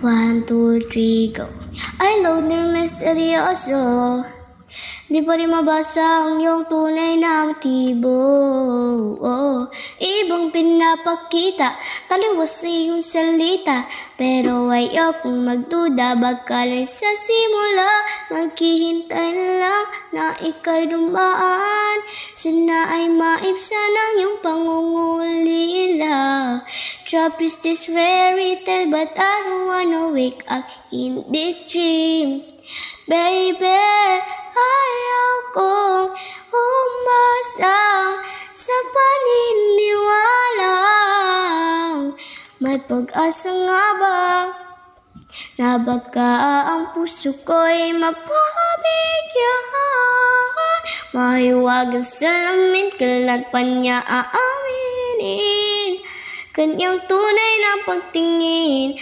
1, 2, 3, go. I love the misteryoso. Di pa rin mabasa ang iyong tunay na motibo. Ibang pinapakita, taliwas sa iyong salita. Pero ayokong magduda, baka lang sa simula. Maghihintay na lang na ika'y dumaan. Sana ay maibsan ang iyong pangungulila. Trap is this fairy tale, but I don't wanna wake up in this dream. Baby, ayaw kong umasa sa paniniwala. May pag-asa nga ba na baka ang puso ko'y mapabigyan? Mahiwagang salamin, kailan pa niya aaminin kanyang tunay na pagtingin.